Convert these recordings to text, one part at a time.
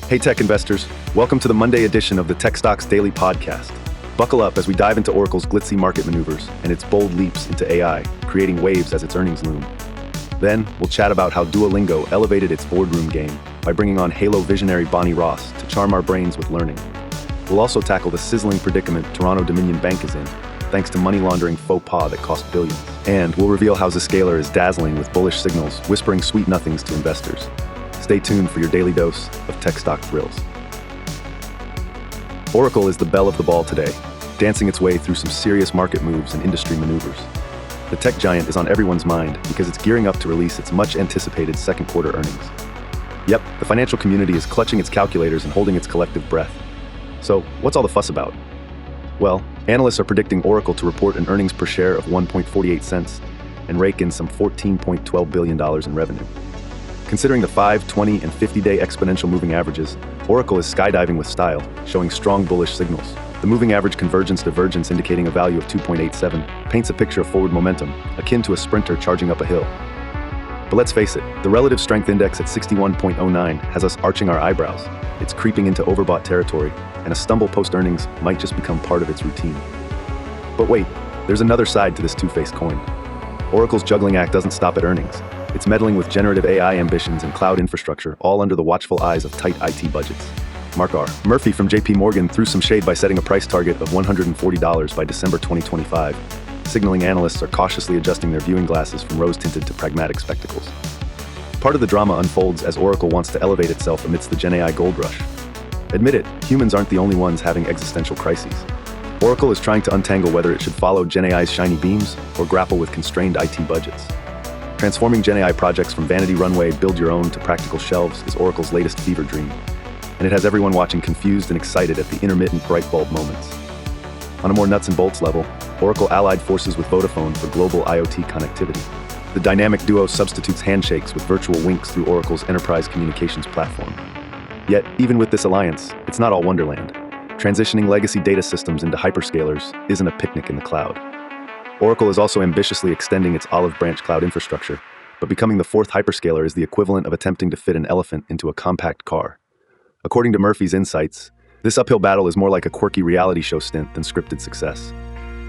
Hey tech investors, welcome to the Monday edition of the Tech Stocks Daily Podcast. Buckle up as we dive into Oracle's glitzy market maneuvers and its bold leaps into AI, creating waves as its earnings loom. Then, we'll chat about how Duolingo elevated its boardroom game by bringing on Halo visionary Bonnie Ross to charm our brains with learning. We'll also tackle the sizzling predicament Toronto Dominion Bank is in, thanks to money-laundering faux pas that cost billions. And we'll reveal how Zscaler is dazzling with bullish signals, whispering sweet nothings to investors. Stay tuned for your daily dose of tech stock thrills. Oracle is the belle of the ball today, dancing its way through some serious market moves and industry maneuvers. The tech giant is on everyone's mind because it's gearing up to release its much-anticipated second quarter earnings. Yep, the financial community is clutching its calculators and holding its collective breath. So, what's all the fuss about? Well, analysts are predicting Oracle to report an earnings per share of 1.48 cents and rake in some $14.12 billion in revenue. Considering the 5, 20, and 50-day exponential moving averages, Oracle is skydiving with style, showing strong bullish signals. The moving average convergence divergence indicating a value of 2.87 paints a picture of forward momentum, akin to a sprinter charging up a hill. But let's face it, the relative strength index at 61.09 has us arching our eyebrows. It's creeping into overbought territory, and a stumble post-earnings might just become part of its routine. But wait, there's another side to this two-faced coin. Oracle's juggling act doesn't stop at earnings. It's meddling with generative AI ambitions and cloud infrastructure, all under the watchful eyes of tight IT budgets. Mark R. Murphy from JP Morgan threw some shade by setting a price target of $140 by December 2025, signaling analysts are cautiously adjusting their viewing glasses from rose-tinted to pragmatic spectacles. Part of the drama unfolds as Oracle wants to elevate itself amidst the Gen AI gold rush. Admit it, humans aren't the only ones having existential crises. Oracle is trying to untangle whether it should follow Gen AI's shiny beams or grapple with constrained IT budgets. Transforming Gen AI projects from vanity runway build your own to practical shelves is Oracle's latest fever dream, and it has everyone watching confused and excited at the intermittent bright bulb moments. On a more nuts and bolts level, Oracle allied forces with Vodafone for global IoT connectivity. The dynamic duo substitutes handshakes with virtual winks through Oracle's enterprise communications platform. Yet, even with this alliance, it's not all wonderland. Transitioning legacy data systems into hyperscalers isn't a picnic in the cloud. Oracle is also ambitiously extending its olive branch cloud infrastructure, but becoming the fourth hyperscaler is the equivalent of attempting to fit an elephant into a compact car. According to Murphy's Insights, this uphill battle is more like a quirky reality show stint than scripted success.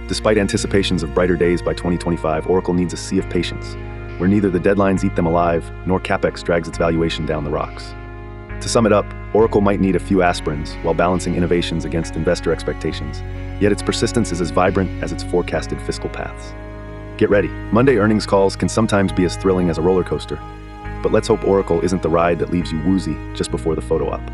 Despite anticipations of brighter days by 2025, Oracle needs a sea of patience, where neither the deadlines eat them alive, nor CapEx drags its valuation down the rocks. To sum it up, Oracle might need a few aspirins while balancing innovations against investor expectations, yet its persistence is as vibrant as its forecasted fiscal paths. Get ready. Monday earnings calls can sometimes be as thrilling as a roller coaster, but let's hope Oracle isn't the ride that leaves you woozy just before the photo op.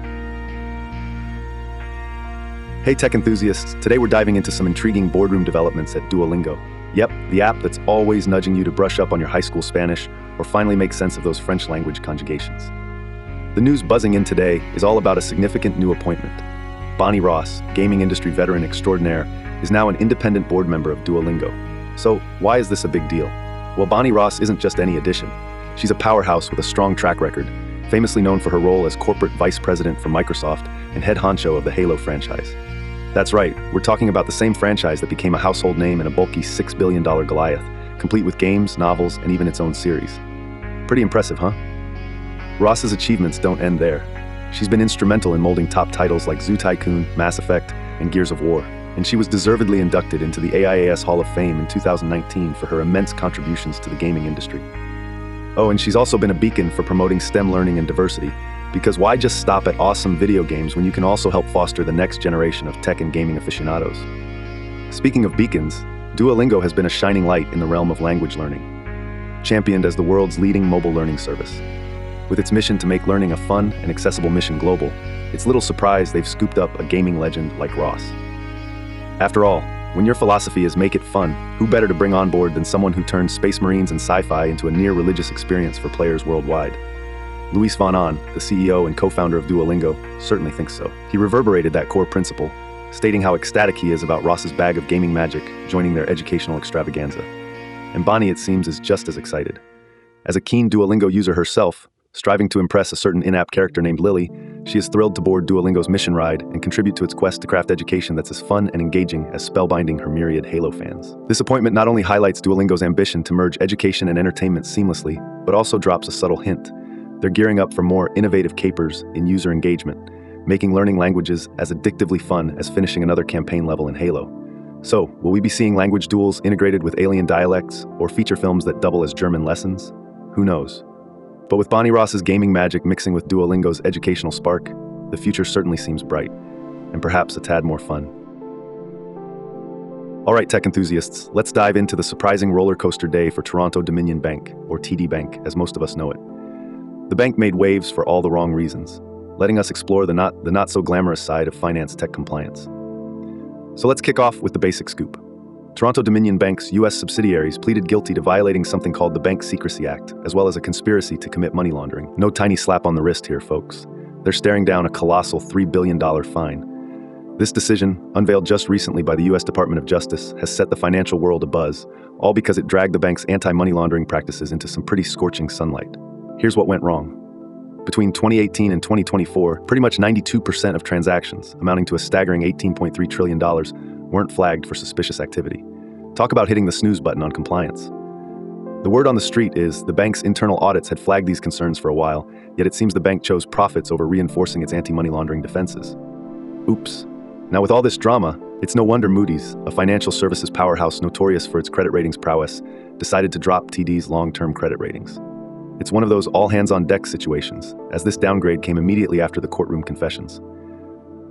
Hey tech enthusiasts, today we're diving into some intriguing boardroom developments at Duolingo. Yep, the app that's always nudging you to brush up on your high school Spanish or finally make sense of those French language conjugations. The news buzzing in today is all about a significant new appointment. Bonnie Ross, gaming industry veteran extraordinaire, is now an independent board member of Duolingo. So, why is this a big deal? Well, Bonnie Ross isn't just any addition. She's a powerhouse with a strong track record, famously known for her role as corporate vice president for Microsoft and head honcho of the Halo franchise. That's right, we're talking about the same franchise that became a household name in a bulky $6 billion Goliath, complete with games, novels, and even its own series. Pretty impressive, huh? Ross's achievements don't end there. She's been instrumental in molding top titles like Zoo Tycoon, Mass Effect, and Gears of War, and she was deservedly inducted into the AIAS Hall of Fame in 2019 for her immense contributions to the gaming industry. Oh, and she's also been a beacon for promoting STEM learning and diversity, because why just stop at awesome video games when you can also help foster the next generation of tech and gaming aficionados? Speaking of beacons, Duolingo has been a shining light in the realm of language learning, championed as the world's leading mobile learning service. With its mission to make learning a fun and accessible mission global, it's little surprise they've scooped up a gaming legend like Ross. After all, when your philosophy is make it fun, who better to bring on board than someone who turns Space Marines and sci-fi into a near-religious experience for players worldwide? Luis von Ahn, the CEO and co-founder of Duolingo, certainly thinks so. He reverberated that core principle, stating how ecstatic he is about Ross's bag of gaming magic joining their educational extravaganza. And Bonnie, it seems, is just as excited. As a keen Duolingo user herself, striving to impress a certain in-app character named Lily, she is thrilled to board Duolingo's mission ride and contribute to its quest to craft education that's as fun and engaging as spellbinding her myriad Halo fans. This appointment not only highlights Duolingo's ambition to merge education and entertainment seamlessly, but also drops a subtle hint. They're gearing up for more innovative capers in user engagement, making learning languages as addictively fun as finishing another campaign level in Halo. So, will we be seeing language duels integrated with alien dialects, or feature films that double as German lessons? Who knows? But with Bonnie Ross's gaming magic mixing with Duolingo's educational spark, the future certainly seems bright, and perhaps a tad more fun. All right, tech enthusiasts, let's dive into the surprising roller coaster day for Toronto Dominion Bank, or TD Bank, as most of us know it. The bank made waves for all the wrong reasons, letting us explore the not so glamorous side of finance tech compliance. So let's kick off with the basic scoop. Toronto Dominion Bank's U.S. subsidiaries pleaded guilty to violating something called the Bank Secrecy Act, as well as a conspiracy to commit money laundering. No tiny slap on the wrist here, folks. They're staring down a colossal $3 billion fine. This decision, unveiled just recently by the U.S. Department of Justice, has set the financial world abuzz, all because it dragged the bank's anti-money laundering practices into some pretty scorching sunlight. Here's what went wrong. Between 2018 and 2024, pretty much 92% of transactions, amounting to a staggering $18.3 trillion, weren't flagged for suspicious activity. Talk about hitting the snooze button on compliance. The word on the street is the bank's internal audits had flagged these concerns for a while, yet it seems the bank chose profits over reinforcing its anti-money laundering defenses. Oops. Now with all this drama, it's no wonder Moody's, a financial services powerhouse notorious for its credit ratings prowess, decided to drop TD's long-term credit ratings. It's one of those all-hands-on-deck situations, as this downgrade came immediately after the courtroom confessions.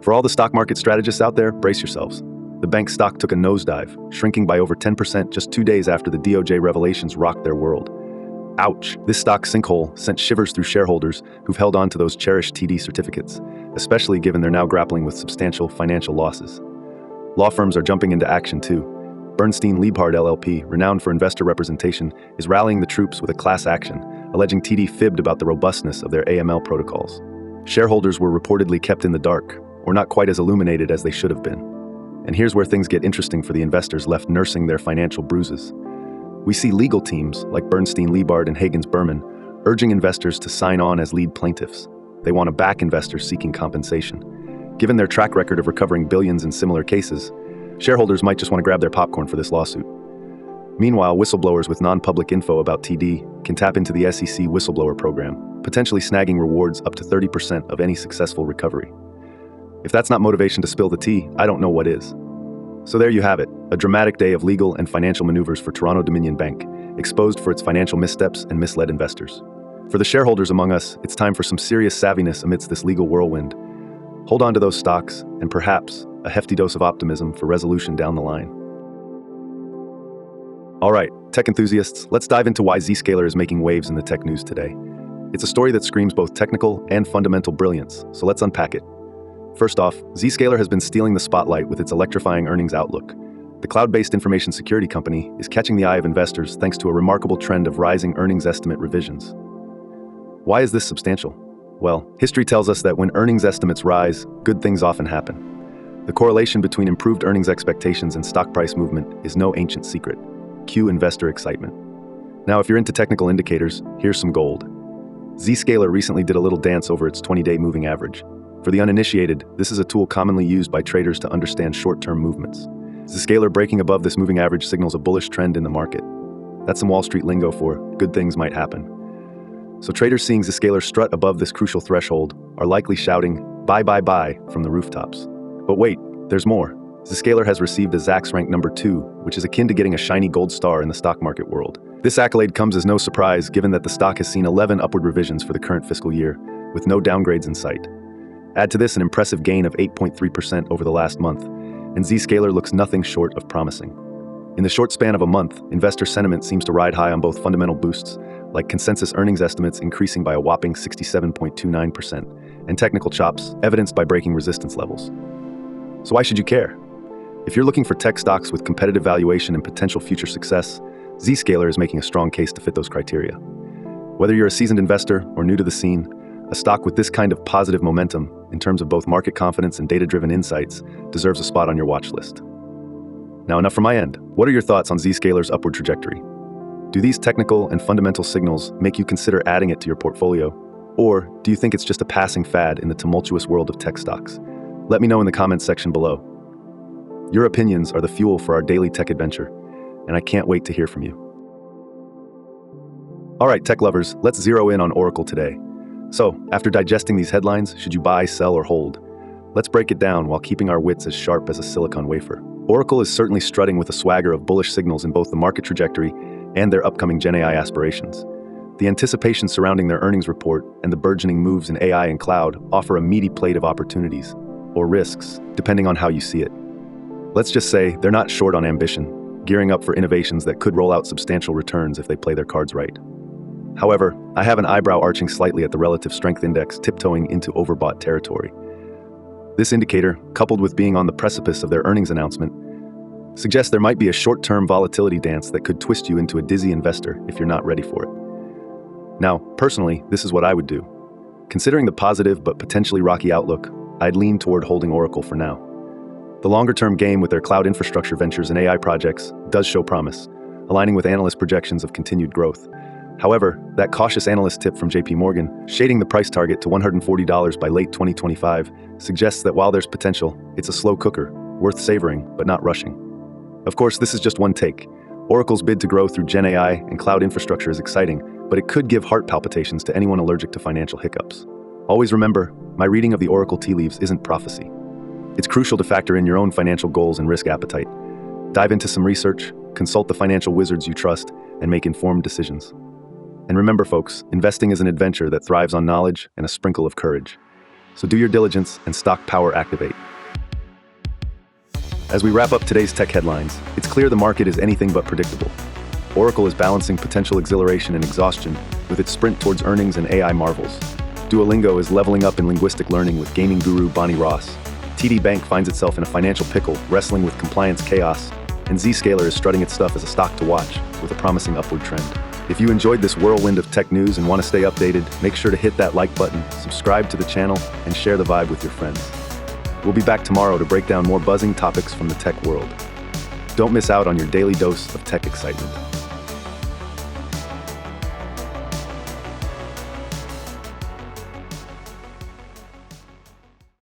For all the stock market strategists out there, brace yourselves. The bank's stock took a nosedive, shrinking by over 10% just 2 days after the DOJ revelations rocked their world. Ouch! This stock sinkhole sent shivers through shareholders who've held on to those cherished TD certificates, especially given they're now grappling with substantial financial losses. Law firms are jumping into action too. Bernstein Liebhardt LLP, renowned for investor representation, is rallying the troops with a class action, alleging TD fibbed about the robustness of their AML protocols. Shareholders were reportedly kept in the dark, or not quite as illuminated as they should have been. And here's where things get interesting for the investors left nursing their financial bruises. We see legal teams like Bernstein Liebhardt and Hagens Berman urging investors to sign on as lead plaintiffs. They want to back investors seeking compensation. Given their track record of recovering billions in similar cases, shareholders might just want to grab their popcorn for this lawsuit. Meanwhile, whistleblowers with non-public info about TD can tap into the SEC whistleblower program, potentially snagging rewards up to 30% of any successful recovery. If that's not motivation to spill the tea, I don't know what is. So there you have it, a dramatic day of legal and financial maneuvers for Toronto Dominion Bank, exposed for its financial missteps and misled investors. For the shareholders among us, it's time for some serious savviness amidst this legal whirlwind. Hold on to those stocks, and perhaps a hefty dose of optimism for resolution down the line. All right, tech enthusiasts, let's dive into why Zscaler is making waves in the tech news today. It's a story that screams both technical and fundamental brilliance, so let's unpack it. First off, Zscaler has been stealing the spotlight with its electrifying earnings outlook. The cloud-based information security company is catching the eye of investors thanks to a remarkable trend of rising earnings estimate revisions. Why is this substantial? Well, history tells us that when earnings estimates rise, good things often happen. The correlation between improved earnings expectations and stock price movement is no ancient secret. Cue investor excitement. Now, if you're into technical indicators, here's some gold. Zscaler recently did a little dance over its 20-day moving average. For the uninitiated, this is a tool commonly used by traders to understand short-term movements. Zscaler breaking above this moving average signals a bullish trend in the market. That's some Wall Street lingo for good things might happen. So traders seeing Zscaler strut above this crucial threshold are likely shouting, buy, buy, buy, from the rooftops. But wait, there's more. Zscaler has received a Zacks rank number 2, which is akin to getting a shiny gold star in the stock market world. This accolade comes as no surprise given that the stock has seen 11 upward revisions for the current fiscal year, with no downgrades in sight. Add to this an impressive gain of 8.3% over the last month, and Zscaler looks nothing short of promising. In the short span of a month, investor sentiment seems to ride high on both fundamental boosts, like consensus earnings estimates increasing by a whopping 67.29%, and technical chops, evidenced by breaking resistance levels. So why should you care? If you're looking for tech stocks with competitive valuation and potential future success, Zscaler is making a strong case to fit those criteria. Whether you're a seasoned investor or new to the scene, a stock with this kind of positive momentum, in terms of both market confidence and data-driven insights, deserves a spot on your watch list. Now, enough from my end. What are your thoughts on Zscaler's upward trajectory? Do these technical and fundamental signals make you consider adding it to your portfolio? Or do you think it's just a passing fad in the tumultuous world of tech stocks? Let me know in the comments section below. Your opinions are the fuel for our daily tech adventure, and I can't wait to hear from you. All right, tech lovers, let's zero in on Oracle today. So, after digesting these headlines, should you buy, sell, or hold? Let's break it down while keeping our wits as sharp as a silicon wafer. Oracle is certainly strutting with a swagger of bullish signals in both the market trajectory and their upcoming Gen AI aspirations. The anticipation surrounding their earnings report and the burgeoning moves in AI and cloud offer a meaty plate of opportunities, or risks, depending on how you see it. Let's just say they're not short on ambition, gearing up for innovations that could roll out substantial returns if they play their cards right. However, I have an eyebrow arching slightly at the relative strength index tiptoeing into overbought territory. This indicator, coupled with being on the precipice of their earnings announcement, suggests there might be a short-term volatility dance that could twist you into a dizzy investor if you're not ready for it. Now, personally, this is what I would do. Considering the positive but potentially rocky outlook, I'd lean toward holding Oracle for now. The longer-term game with their cloud infrastructure ventures and AI projects does show promise, aligning with analyst projections of continued growth. However, that cautious analyst tip from JP Morgan, shading the price target to $140 by late 2025, suggests that while there's potential, it's a slow cooker, worth savoring but not rushing. Of course, this is just one take. Oracle's bid to grow through Gen AI and cloud infrastructure is exciting, but it could give heart palpitations to anyone allergic to financial hiccups. Always remember, my reading of the Oracle tea leaves isn't prophecy. It's crucial to factor in your own financial goals and risk appetite. Dive into some research, consult the financial wizards you trust, and make informed decisions. And remember, folks, investing is an adventure that thrives on knowledge and a sprinkle of courage. So do your diligence and stock power activate. As we wrap up today's tech headlines, it's clear the market is anything but predictable. Oracle is balancing potential exhilaration and exhaustion with its sprint towards earnings and AI marvels. Duolingo is leveling up in linguistic learning with gaming guru Bonnie Ross. TD Bank finds itself in a financial pickle, wrestling with compliance chaos. And Zscaler is strutting its stuff as a stock to watch, with a promising upward trend. If you enjoyed this whirlwind of tech news and want to stay updated, make sure to hit that like button, subscribe to the channel, and share the vibe with your friends. We'll be back tomorrow to break down more buzzing topics from the tech world. Don't miss out on your daily dose of tech excitement.